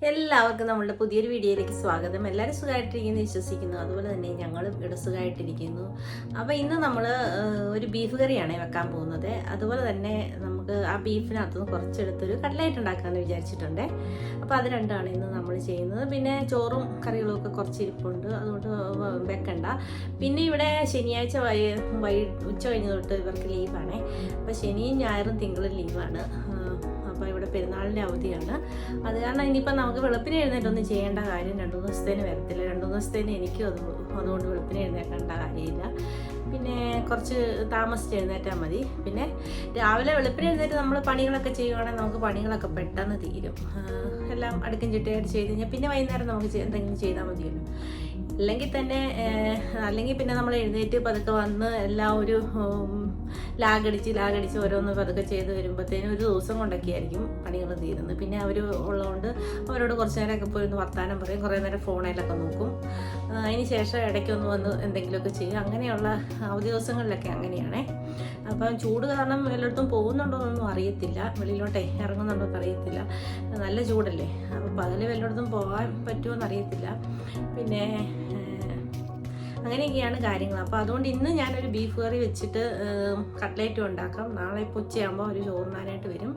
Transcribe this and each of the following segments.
എല്ലാവർക്കും നമ്മളുടെ പുതിയൊരു വീഡിയോയിലേക്ക് സ്വാഗതം. എല്ലാവരും സുഖമായിട്ടിരിക്കുന്നു വിശ്വസിക്കുന്നു. അതുപോലെ തന്നെ ഞങ്ങളും ഇവിടെ സുഖമായിട്ടിരിക്കുന്നു. അപ്പോൾ ഇന്ന് നമ്മൾ ഒരു ബീഫ് കറിയാണ് വെക്കാൻ പോകുന്നത്. അതുപോലെ തന്നെ നമുക്ക് ആ ബീഫിനകത്തുനിന്ന് കുറച്ചെടുത്തൊരു കട്ട്ലേറ്റ് ഉണ്ടാക്കാമെന്ന് വിചാരിച്ചിട്ടുണ്ട്. അപ്പോൾ അത് രണ്ടാണ് ഇന്ന് നമ്മൾ ചെയ്യുന്നത്. പിന്നെ ചോറും കറികളും ഒക്കെ കുറച്ച് ഇരിപ്പുണ്ട്, അതുകൊണ്ട് വെക്കണ്ട. പിന്നെ ഇവിടെ ശനിയാഴ്ച ഉച്ച കഴിഞ്ഞ് തൊട്ട് ഇവർക്ക് ലീവാണ്. അപ്പോൾ ശനിയും ഞായറും തിങ്കളും ലീവാണ്. അപ്പോൾ ഇവിടെ പെരുന്നാളിൻ്റെ അവധിയാണ്. അത് കാരണം ഇനിയിപ്പോൾ നമുക്ക് വെളുപ്പിന് എഴുന്നേറ്റൊന്നും ചെയ്യേണ്ട കാര്യം 2 ദിവസത്തേന് വരത്തില്ല. 2 ദിവസത്തേന് എനിക്കും അതുകൊണ്ട് വെളുപ്പിന് എഴുന്നേക്കേണ്ട കാര്യമില്ല. പിന്നെ കുറച്ച് താമസിച്ച് എഴുന്നേറ്റാൽ മതി. പിന്നെ രാവിലെ വെളുപ്പിന് എഴുന്നേറ്റ് നമ്മൾ പണികളൊക്കെ ചെയ്യുവാണെങ്കിൽ നമുക്ക് പണികളൊക്കെ പെട്ടെന്ന് തീരും. എല്ലാം അടുക്കും ചിട്ടയായിട്ട് ചെയ്ത് കഴിഞ്ഞാൽ പിന്നെ വൈകുന്നേരം നമുക്ക് എന്തെങ്കിലും ചെയ്താൽ മതിയല്ലോ. അല്ലെങ്കിൽ പിന്നെ നമ്മൾ എഴുന്നേറ്റ് പതുക്കെ വന്ന് എല്ലാം ഒരു ലാഗടിച്ച് ഓരോന്ന് പതുക്കെ ചെയ്ത് വരുമ്പോഴത്തേനും ഒരു ദിവസം കൊണ്ടൊക്കെ ആയിരിക്കും പണികൾ തീരുന്നത്. പിന്നെ അവർ ഉള്ളതുകൊണ്ട് അവരോട് കുറച്ച് നേരമൊക്കെ പോയി ഒന്ന് വർത്താനം പറയും, കുറേ നേരം ഫോണിലൊക്കെ നോക്കും. അതിന് ശേഷം ഇടയ്ക്കൊന്ന് വന്ന് എന്തെങ്കിലുമൊക്കെ ചെയ്യും. അങ്ങനെയുള്ള അവധി ദിവസങ്ങളിലൊക്കെ അങ്ങനെയാണേ. അപ്പം ചൂട് കാരണം എല്ലായിടത്തും പോകുന്നുണ്ടോ എന്നൊന്നും അറിയത്തില്ല, വെളിയിലോട്ടേ ഇറങ്ങുന്നുണ്ടോ എന്ന് അറിയത്തില്ല. നല്ല ചൂടല്ലേ, അപ്പോൾ പകല് വല്ലയിടത്തും പോകാൻ പറ്റുമോ എന്നറിയത്തില്ല. പിന്നെ അങ്ങനെയൊക്കെയാണ് കാര്യങ്ങൾ. അപ്പോൾ അതുകൊണ്ട് ഇന്ന് ഞാനൊരു ബീഫ് കറി വെച്ചിട്ട് കട്ട്ലേറ്റും ഉണ്ടാക്കാം. നാളെ ഇപ്പോൾ ഉച്ചയാകുമ്പോൾ ഒരു ചോറുണ്ണാനായിട്ട് വരും.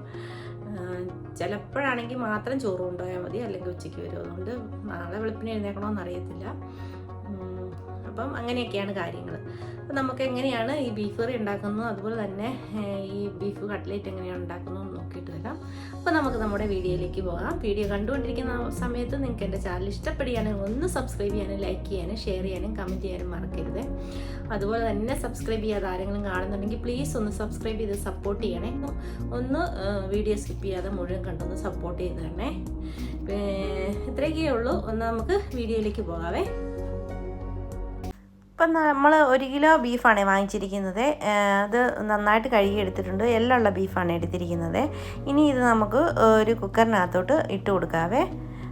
ചിലപ്പോഴാണെങ്കിൽ മാത്രം ചോറ് കൊണ്ടുപോയാൽ മതി, അല്ലെങ്കിൽ ഉച്ചയ്ക്ക് വരും. അതുകൊണ്ട് നാളെ വെളുപ്പിന് എഴുന്നേക്കണമെന്ന് അറിയത്തില്ല. അപ്പം അങ്ങനെയൊക്കെയാണ് കാര്യങ്ങൾ. അപ്പം നമുക്ക് എങ്ങനെയാണ് ഈ ബീഫ് കറി ഉണ്ടാക്കുന്നത്, അതുപോലെ തന്നെ ഈ ബീഫ് കട്ട്ലേറ്റ് എങ്ങനെയാണ് ഉണ്ടാക്കുന്നത് നോക്കിയിട്ട് വരാം. അപ്പോൾ നമുക്ക് നമ്മുടെ വീഡിയോയിലേക്ക് പോകാം. വീഡിയോ കണ്ടുകൊണ്ടിരിക്കുന്ന സമയത്ത് നിങ്ങൾക്ക് എൻ്റെ ചാനൽ ഇഷ്ടപ്പെടുകയാണെങ്കിൽ ഒന്ന് സബ്സ്ക്രൈബ് ചെയ്യാനും ലൈക്ക് ചെയ്യാനും ഷെയർ ചെയ്യാനും കമൻറ്റ് ചെയ്യാനും മറക്കരുത്. അതുപോലെ തന്നെ സബ്സ്ക്രൈബ് ചെയ്യാതെ ആരെങ്കിലും കാണുന്നുണ്ടെങ്കിൽ പ്ലീസ് ഒന്ന് സബ്സ്ക്രൈബ് ചെയ്ത് സപ്പോർട്ട് ചെയ്യണേ. ഒന്ന് വീഡിയോ സ്കിപ്പ് ചെയ്യാതെ മുഴുവൻ കണ്ടൊന്ന് സപ്പോർട്ട് ചെയ്ത് തരണേ. ഇത്രയൊക്കെ ഉള്ളൂ. ഒന്ന് നമുക്ക് വീഡിയോയിലേക്ക് പോകാവേ. ഇപ്പം നമ്മൾ 1 കിലോ ബീഫാണ് വാങ്ങിച്ചിരിക്കുന്നത്. അത് നന്നായിട്ട് കഴുകി എടുത്തിട്ടുണ്ട്. എല്ലുള്ള ബീഫാണ് എടുത്തിരിക്കുന്നത്. ഇനി ഇത് നമുക്ക് ഒരു കുക്കറിനകത്തോട്ട് ഇട്ട് കൊടുക്കാവേ.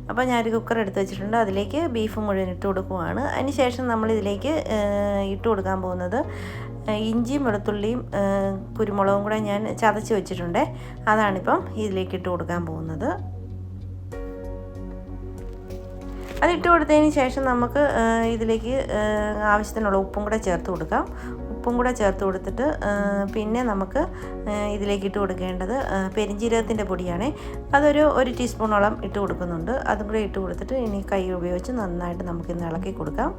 അപ്പോൾ ഞാനൊരു കുക്കർ എടുത്ത് വെച്ചിട്ടുണ്ട്. അതിലേക്ക് ബീഫ് മുഴുവൻ ഇട്ട് കൊടുക്കുവാണ്. അതിന് ശേഷം നമ്മളിതിലേക്ക് ഇട്ട് കൊടുക്കാൻ പോകുന്നത് ഇഞ്ചിയും വെളുത്തുള്ളിയും കുരുമുളകും കൂടെ ഞാൻ ചതച്ച് വെച്ചിട്ടുണ്ട്. അതാണിപ്പം ഇതിലേക്ക് ഇട്ട് കൊടുക്കാൻ പോകുന്നത്. അതിട്ട് കൊടുത്തതിന് ശേഷം നമുക്ക് ഇതിലേക്ക് ആവശ്യത്തിനുള്ള ഉപ്പും കൂടെ ചേർത്ത് കൊടുക്കാം. ഉപ്പും കൂടെ ചേർത്ത് കൊടുത്തിട്ട് പിന്നെ നമുക്ക് ഇതിലേക്ക് ഇട്ട് കൊടുക്കേണ്ടത് പെരിഞ്ജീരകത്തിൻ്റെ പൊടിയാണ്. അതൊരു 1 ടീസ്പൂണോളം ഇട്ട് കൊടുക്കുന്നുണ്ട്. അതും കൂടെ ഇട്ട് കൊടുത്തിട്ട് ഇനി കൈ ഉപയോഗിച്ച് നന്നായിട്ട് നമുക്കിന്ന് ഇളക്കി കൊടുക്കാം.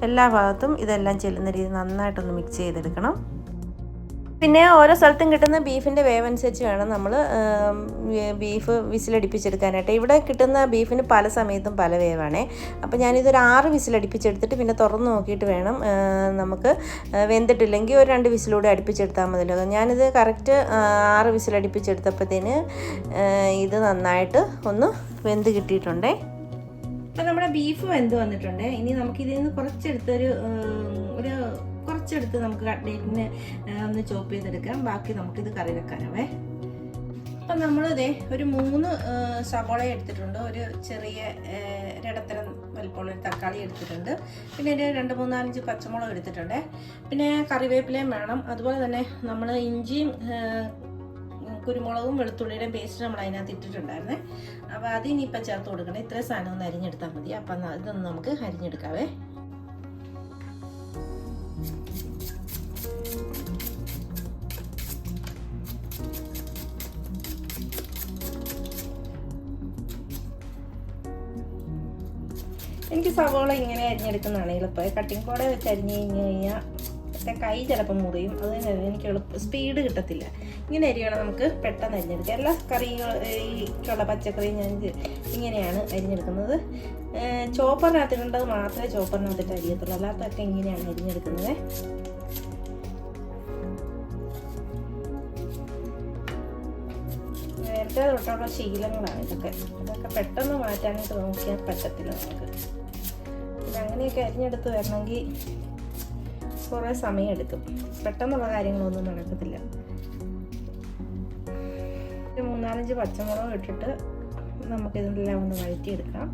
എല്ലാ ഭാഗത്തും ഇതെല്ലാം ചെല്ലുന്ന രീതിയിൽ നന്നായിട്ടൊന്ന് മിക്സ് ചെയ്തെടുക്കണം. പിന്നെ ഓരോ സ്ഥലത്തും കിട്ടുന്ന ബീഫിൻ്റെ വേവനുസരിച്ച് വേണം നമ്മൾ ബീഫ് വിസിലടിപ്പിച്ചെടുക്കാനായിട്ട്. ഇവിടെ കിട്ടുന്ന ബീഫിന് പല സമയത്തും പല വേവാണേ. അപ്പോൾ ഞാനിതൊരു 6 വിസിലടിപ്പിച്ചെടുത്തിട്ട് പിന്നെ തുറന്ന് നോക്കിയിട്ട് വേണം നമുക്ക് വെന്തിട്ടില്ലെങ്കിൽ ഒരു 2 വിസിലൂടെ അടുപ്പിച്ചെടുത്താൽ മതിയല്ലോ. ഞാനിത് കറക്റ്റ് 6 വിസിലടിപ്പിച്ചെടുത്തപ്പോഴത്തേന് ഇത് നന്നായിട്ട് ഒന്ന് വെന്ത് കിട്ടിയിട്ടുണ്ടേ. അപ്പോൾ നമ്മുടെ ബീഫ് വെന്ത് വന്നിട്ടുണ്ട്. ഇനി നമുക്കിതിൽ നിന്ന് കുറച്ചെടുത്ത് നമുക്ക് കട്ട്ലേറ്റിന് ഒന്ന് ചോപ്പ് ചെയ്തെടുക്കാം. ബാക്കി നമുക്കിത് കറി വെക്കാനാവേ. അപ്പം നമ്മളിതേ ഒരു 3 സവോള എടുത്തിട്ടുണ്ട്. ഒരു ചെറിയ ഇടത്തരം വലിപ്പമുള്ള ഒരു തക്കാളി എടുത്തിട്ടുണ്ട്. പിന്നെ ഒരു 2, 3, 4 പച്ചമുളക് എടുത്തിട്ടുണ്ട്. പിന്നെ കറിവേപ്പിലയും വേണം. അതുപോലെ തന്നെ നമ്മൾ ഇഞ്ചിയും കുരുമുളകും വെളുത്തുള്ളിയുടെയും പേസ്റ്റ് നമ്മൾ അതിനകത്ത് ഇട്ടിട്ടുണ്ടായിരുന്നേ. അപ്പോൾ അതിനിപ്പം ചേർത്ത് കൊടുക്കണം. ഇത്രയും സാധനം ഒന്ന് അരിഞ്ഞെടുത്താൽ മതി. അപ്പം ഇതൊന്ന് നമുക്ക് അരിഞ്ഞെടുക്കാവേ. എനിക്ക് സവോള ഇങ്ങനെ അരിഞ്ഞെടുക്കുന്നതാണ് എളുപ്പം. കട്ടിംഗ് ബോർഡ് വെച്ച് അരിഞ്ഞ് കഴിഞ്ഞാൽ എൻ്റെ കൈ ചിലപ്പോൾ മുറിയും. അതിന് എനിക്ക് സ്പീഡ് കിട്ടത്തില്ല. ഇങ്ങനെ അരിയണം നമുക്ക് പെട്ടെന്ന് അരിഞ്ഞെടുക്കുക. എല്ലാ കറിക്കുള്ള പച്ചക്കറിയും ഞാൻ ഇങ്ങനെയാണ് അരിഞ്ഞെടുക്കുന്നത്. ചോപ്പറിനകത്തിടേണ്ടത് മാത്രമേ ചോപ്പറിനകത്തിട്ട് അരിയത്തുള്ളൂ. അല്ലാത്തൊക്കെ ഇങ്ങനെയാണ് അരിഞ്ഞെടുക്കുന്നത്. നേരത്തെ തൊട്ടുള്ള ശീലങ്ങളാണ് ഇതൊക്കെ പെട്ടെന്ന് മാറ്റാനായിട്ട് നോക്കിയാൽ പറ്റത്തില്ല നമുക്ക്. പിന്നെ അങ്ങനെയൊക്കെ അരിഞ്ഞെടുത്ത് വരണമെങ്കിൽ കുറേ സമയം എടുക്കും. പെട്ടെന്നുള്ള കാര്യങ്ങളൊന്നും നടക്കത്തില്ല. ഒരു 3, 4 പച്ചമുളക് ഇട്ടിട്ട് നമുക്കിതെല്ലാം ഒന്ന് വഴറ്റിയെടുക്കാം.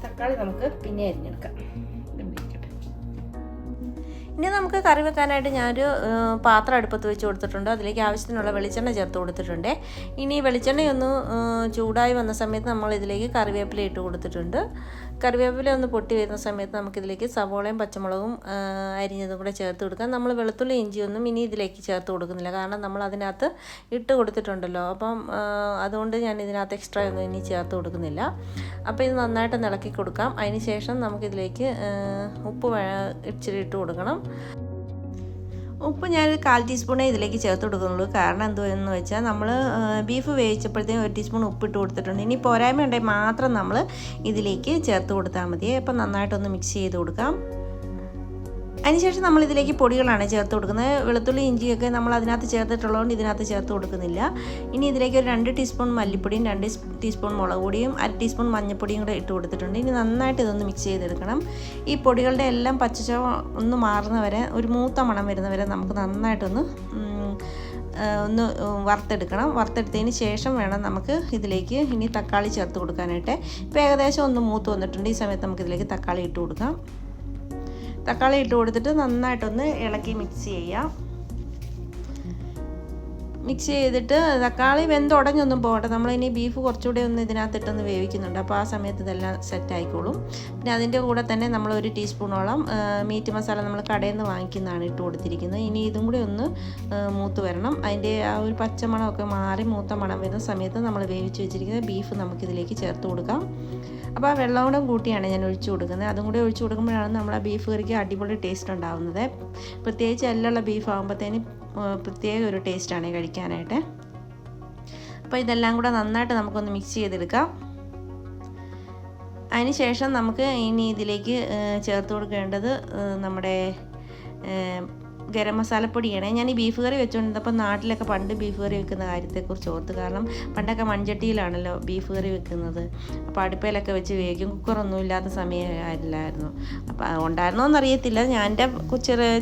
തക്കാളി നമുക്ക് പിന്നെ അരിഞ്ഞെടുക്കാം. ഇനി നമുക്ക് കറി വെക്കാനായിട്ട് ഞാനൊരു പാത്രം അടുപ്പത്ത് വെച്ച് കൊടുത്തിട്ടുണ്ട്. അതിലേക്ക് ആവശ്യത്തിനുള്ള വെളിച്ചെണ്ണ ചേർത്ത് കൊടുത്തിട്ടുണ്ട്. ഇനി വെളിച്ചെണ്ണയൊന്ന് ചൂടായി വന്ന സമയത്ത് നമ്മൾ ഇതിലേക്ക് കറിവേപ്പില ഇട്ട് കൊടുത്തിട്ടുണ്ട്. കറിവേപ്പില ഒന്ന് പൊട്ടി വരുന്ന സമയത്ത് നമുക്കിതിലേക്ക് സവോളയും പച്ചമുളകും അരിഞ്ഞതും കൂടെ ചേർത്ത് കൊടുക്കാം. നമ്മൾ വെളുത്തുള്ളി ഇഞ്ചിയൊന്നും ഇനി ഇതിലേക്ക് ചേർത്ത് കൊടുക്കുന്നില്ല, കാരണം നമ്മൾ അതിനകത്ത് ഇട്ട് കൊടുത്തിട്ടുണ്ടല്ലോ. അപ്പം അതുകൊണ്ട് ഞാൻ ഇതിനകത്ത് എക്സ്ട്രാ ഒന്നും ഇനി ചേർത്ത് കൊടുക്കുന്നില്ല. അപ്പോൾ ഇത് നന്നായിട്ട് ഇളക്കി കൊടുക്കാം. അതിന് ശേഷം നമുക്കിതിലേക്ക് ഉപ്പ് ഇച്ചിരി ഇട്ട് കൊടുക്കണം. ഉപ്പ് ഞാനൊരു 1/4 ടീസ്പൂണേ ഇതിലേക്ക് ചേർത്ത് കൊടുക്കുന്നുള്ളൂ. കാരണം എന്തുവെന്ന് വെച്ചാൽ നമ്മൾ ബീഫ് വേവിച്ചപ്പോഴത്തേക്കും 1 ടീസ്പൂൺ ഉപ്പിട്ട് കൊടുത്തിട്ടുണ്ട്. ഇനി പോരായ്മ ഉണ്ടെങ്കിൽ മാത്രം നമ്മൾ ഇതിലേക്ക് ചേർത്ത് കൊടുത്താൽ മതി. അപ്പം നന്നായിട്ടൊന്ന് മിക്സ് ചെയ്ത് കൊടുക്കാം. അതിനുശേഷം നമ്മൾ ഇതിലേക്ക് പൊടികളാണ് ചേർത്ത് കൊടുക്കുന്നത്. വെളുത്തുള്ളി ഇഞ്ചിയൊക്കെ നമ്മൾ അതിനകത്ത് ചേർത്തിട്ടുള്ളതുകൊണ്ട് ഇതിനകത്ത് ചേർത്ത് കൊടുക്കുന്നില്ല. ഇനി ഇതിലേക്ക് ഒരു 2 ടീസ്പൂൺ മല്ലിപ്പൊടിയും 2 ടീസ്പൂൺ മുളക് പൊടിയും 1/2 ടീസ്പൂൺ മഞ്ഞൾപ്പൊടിയും കൂടെ ഇട്ട് കൊടുത്തിട്ടുണ്ട്. ഇനി നന്നായിട്ട് ഇതൊന്ന് മിക്സ് ചെയ്തെടുക്കണം. ഈ പൊടികളുടെ എല്ലാം പച്ചച്ചവ ഒന്ന് മാറുന്നവരെ, ഒരു മൂത്ത മണം വരുന്നവരെ നമുക്ക് നന്നായിട്ടൊന്ന് വറുത്തെടുക്കണം. വറുത്തെടുത്തതിന് ശേഷം വേണം നമുക്ക് ഇതിലേക്ക് ഇനി തക്കാളി ചേർത്ത് കൊടുക്കാനായിട്ട്. ഇപ്പോൾ ഏകദേശം ഒന്ന് മൂത്ത് വന്നിട്ടുണ്ട്. ഈ സമയത്ത് നമുക്കിതിലേക്ക് തക്കാളി ഇട്ട് കൊടുക്കാം. തക്കാളി ഇട്ട് കൊടുത്തിട്ട് നന്നായിട്ടൊന്ന് ഇളക്കി മിക്സ് ചെയ്യാം. മിക്സ് ചെയ്തിട്ട് തക്കാളി വെന്തുടഞ്ഞൊന്നും പോകട്ടെ. നമ്മളിനി ബീഫ് കുറച്ചുകൂടെ ഒന്ന് ഇതിനകത്തിട്ടൊന്ന് വേവിക്കുന്നുണ്ട്. അപ്പോൾ ആ സമയത്ത് ഇതെല്ലാം സെറ്റ് ആയിക്കോളും. പിന്നെ അതിൻ്റെ കൂടെ തന്നെ നമ്മൾ 1 ടീസ്പൂണോളം മീറ്റ് മസാല നമ്മൾ കടയിൽ നിന്ന് വാങ്ങിക്കുന്നതാണ് ഇട്ട് കൊടുത്തിരിക്കുന്നത്. ഇനി ഇതും കൂടി ഒന്ന് മൂത്ത് വരണം. അതിൻ്റെ ആ ഒരു പച്ചമണമൊക്കെ മാറി മൂത്ത മണം വരുന്ന സമയത്ത് നമ്മൾ വേവിച്ച് വെച്ചിരിക്കുന്ന ബീഫ് നമുക്കിതിലേക്ക് ചേർത്ത് കൊടുക്കാം. അപ്പോൾ ആ വെള്ളം കൂടെ കൂട്ടിയാണ് ഞാൻ ഒഴിച്ചു കൊടുക്കുന്നത്. അതും കൂടി ഒഴിച്ചു കൊടുക്കുമ്പോഴാണ് നമ്മുടെ ബീഫ് കറിക്ക് അടിപൊളി ടേസ്റ്റ് ഉണ്ടാകുന്നത്. പ്രത്യേകിച്ച് എല്ലുള്ള ബീഫ് ആകുമ്പോഴത്തേന് പ്രത്യേക ഒരു ടേസ്റ്റാണ് കഴിക്കാനായിട്ട്. അപ്പോൾ ഇതെല്ലാം കൂടെ നന്നായിട്ട് നമുക്കൊന്ന് മിക്സ് ചെയ്തെടുക്കാം. അതിന് ശേഷം നമുക്ക് ഇനി ഇതിലേക്ക് ചേർത്ത് കൊടുക്കേണ്ടത് നമ്മുടെ ഗരം മസാലപ്പൊടിയാണ്. ഞാൻ ഈ ബീഫ് കറി വെച്ചുകൊണ്ടിരുന്നപ്പോൾ നാട്ടിലൊക്കെ പണ്ട് ബീഫ് കറി വെക്കുന്ന കാര്യത്തെക്കുറിച്ച് ഓർത്ത്. കാരണം പണ്ടൊക്കെ മൺചട്ടിയിലാണല്ലോ ബീഫ് കറി വെക്കുന്നത്. അപ്പോൾ അടുപ്പയിലൊക്കെ വെച്ച് വേവിക്കും. കുക്കറൊന്നും ഇല്ലാത്ത സമയമായില്ലായിരുന്നു. അപ്പോൾ ഉണ്ടായിരുന്നോന്നറിയത്തില്ല. ഞാൻ എൻ്റെ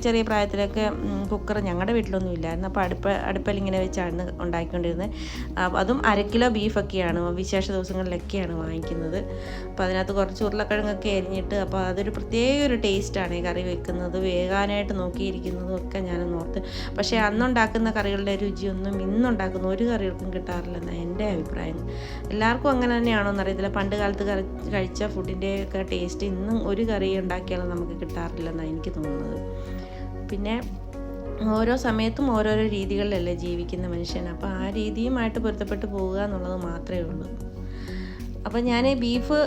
ചെറിയ പ്രായത്തിലൊക്കെ കുക്കർ ഞങ്ങളുടെ വീട്ടിലൊന്നും ഇല്ലായിരുന്നു. അപ്പോൾ അടുപ്പയിൽ ഇങ്ങനെ വെച്ചാണ് ഉണ്ടാക്കിക്കൊണ്ടിരുന്നത്. അതും 1 കിലോ ബീഫൊക്കെയാണ് വിശേഷ ദിവസങ്ങളിലൊക്കെയാണ് വാങ്ങിക്കുന്നത്. അപ്പോൾ അതിനകത്ത് കുറച്ച് ഉരുളക്കിഴങ്ങൊക്കെ അരിഞ്ഞിട്ട്, അപ്പോൾ അതൊരു പ്രത്യേക ഒരു ടേസ്റ്റാണ് കറി വെക്കുന്നത്, വേകാനായിട്ട് നോക്കിയിരിക്കുന്നത് ഒക്കെ ഞാനൊന്ന് ഓർത്ത്. പക്ഷേ അന്നുണ്ടാക്കുന്ന കറികളുടെ രുചിയൊന്നും ഇന്നുണ്ടാക്കുന്ന ഒരു കറികൾക്കും കിട്ടാറില്ലെന്നാണ് എൻ്റെ അഭിപ്രായം. എല്ലാവർക്കും അങ്ങനെ തന്നെയാണോ എന്നറിയത്തില്ല. പണ്ട് കാലത്ത് കഴിച്ച ഫുഡിൻ്റെ ഒക്കെ ടേസ്റ്റ് ഇന്നും ഒരു കറി ഉണ്ടാക്കിയാലും നമുക്ക് കിട്ടാറില്ലെന്നാണ് എനിക്ക് തോന്നുന്നത്. പിന്നെ ഓരോ സമയത്തും ഓരോരോ രീതികളിലല്ലേ ജീവിക്കുന്ന മനുഷ്യൻ. അപ്പോൾ ആ രീതിയുമായിട്ട് പൊരുത്തപ്പെട്ട് പോവുക എന്നുള്ളത് മാത്രമേ ഉള്ളൂ. അപ്പോൾ ഞാൻ ബീഫ്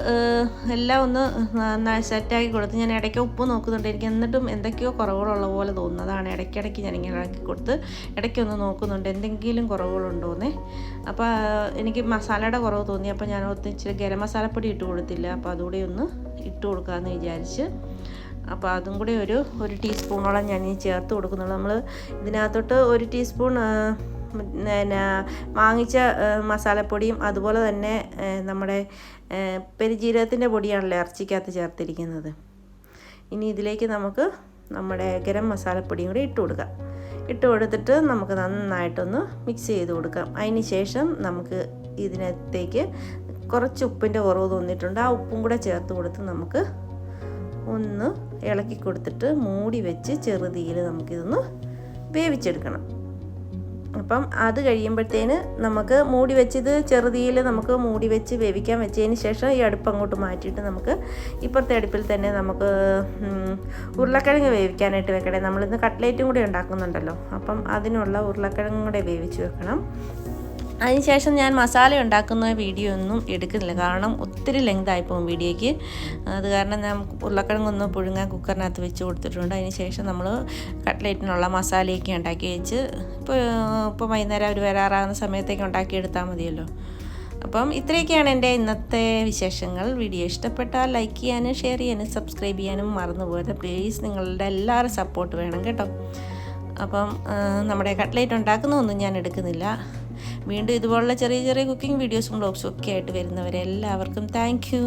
എല്ലാം ഒന്ന് സെറ്റാക്കി കൊടുത്ത് ഞാൻ ഇടയ്ക്ക് ഉപ്പ് നോക്കുന്നുണ്ട്. എനിക്ക് എന്നിട്ടും എന്തൊക്കെയോ കുറവുകളുള്ള പോലെ തോന്നുന്നതാണ്. ഇടയ്ക്കിടയ്ക്ക് ഞാനിങ്ങനെ ഇളക്കി കൊടുത്ത് ഇടയ്ക്കൊന്ന് നോക്കുന്നുണ്ട് എന്തെങ്കിലും കുറവുകളുണ്ടോയെന്നേ. അപ്പോൾ എനിക്ക് മസാലയുടെ കുറവ് തോന്നി. അപ്പോൾ ഞാൻ ഇച്ചിരി ഗരം മസാലപ്പൊടി ഇട്ട് കൊടുത്തില്ല. അപ്പോൾ അതുകൂടി ഒന്ന് ഇട്ട് കൊടുക്കാമെന്ന് വിചാരിച്ച്. അപ്പോൾ അതും കൂടി ഒരു ടീസ്പൂണോളം ഞാൻ ഈ ചേർത്ത് കൊടുക്കുന്നുള്ളൂ. നമ്മൾ ഇതിനകത്തോട്ട് 1 ടീസ്പൂൺ പിന്നെ വാങ്ങിച്ച മസാലപ്പൊടിയും അതുപോലെ തന്നെ നമ്മുടെ പെരുജീരകത്തിൻ്റെ പൊടിയാണല്ലോ ഇറച്ചിക്കകത്ത് ചേർത്തിരിക്കുന്നത്. ഇനി ഇതിലേക്ക് നമുക്ക് നമ്മുടെ ഗരം മസാലപ്പൊടിയും കൂടി ഇട്ട് കൊടുക്കാം. ഇട്ട് കൊടുത്തിട്ട് നമുക്ക് നന്നായിട്ടൊന്ന് മിക്സ് ചെയ്ത് കൊടുക്കാം. അതിന് ശേഷം നമുക്ക് ഇതിനകത്തേക്ക് കുറച്ച് ഉപ്പിൻ്റെ കുറവ് തോന്നിയിട്ടുണ്ട്. ആ ഉപ്പും കൂടെ ചേർത്ത് കൊടുത്ത് നമുക്ക് ഒന്ന് ഇളക്കി കൊടുത്തിട്ട് മൂടി വെച്ച് ചെറുതീയിൽ നമുക്കിതൊന്ന് വേവിച്ചെടുക്കണം. അപ്പം അത് കഴിയുമ്പോഴത്തേന് നമുക്ക് മൂടി വെച്ചത് ചെറുതീയിൽ നമുക്ക് മൂടി വെച്ച് വേവിക്കാൻ വെച്ചതിന് ശേഷം ഈ അടുപ്പ് അങ്ങോട്ട് മാറ്റിയിട്ട് നമുക്ക് ഇപ്പുറത്തെ അടുപ്പിൽ തന്നെ നമുക്ക് ഉരുളക്കിഴങ്ങ് വേവിക്കാനായിട്ട് വെക്കണേ. നമ്മളിന്ന് കട്ട്ലേറ്റും കൂടി ഉണ്ടാക്കുന്നുണ്ടല്ലോ. അപ്പം അതിനുള്ള ഉരുളക്കിഴങ്ങും കൂടെ വേവിച്ച് വെക്കണം. അതിനുശേഷം ഞാൻ മസാല ഉണ്ടാക്കുന്ന വീഡിയോ ഒന്നും എടുക്കുന്നില്ല, കാരണം ഒത്തിരി ലെങ്തായി പോകും വീഡിയോയ്ക്ക്. അത് കാരണം ഞാൻ ഉരുളക്കിഴങ്ങൊന്ന് പുഴുങ്ങാൻ കുക്കറിനകത്ത് വെച്ച് കൊടുത്തിട്ടുണ്ട്. അതിന് ശേഷം നമ്മൾ കട്ട്ലേറ്റിനുള്ള മസാലയൊക്കെ ഉണ്ടാക്കി വെച്ച് ഇപ്പോൾ വൈകുന്നേരം അവർ വരാറാകുന്ന സമയത്തേക്ക് ഉണ്ടാക്കിയെടുത്താൽ മതിയല്ലോ. അപ്പം ഇത്രയൊക്കെയാണ് എൻ്റെ ഇന്നത്തെ വിശേഷങ്ങൾ. വീഡിയോ ഇഷ്ടപ്പെട്ടാൽ ലൈക്ക് ചെയ്യാനും ഷെയർ ചെയ്യാനും സബ്സ്ക്രൈബ് ചെയ്യാനും മറന്നു പോയത്. പ്ലീസ് നിങ്ങളുടെ എല്ലാവരും സപ്പോർട്ട് വേണം കേട്ടോ. അപ്പം നമ്മുടെ കട്ട്ലേറ്റ് ഉണ്ടാക്കുന്നതൊന്നും ഞാൻ എടുക്കുന്നില്ല. വീണ്ടും ഇതുപോലുള്ള ചെറിയ ചെറിയ കുക്കിംഗ് വീഡിയോസും വ്ലോഗ്സും ഒക്കെ ആയിട്ട് വരുന്നവരെ എല്ലാവർക്കും താങ്ക് യു.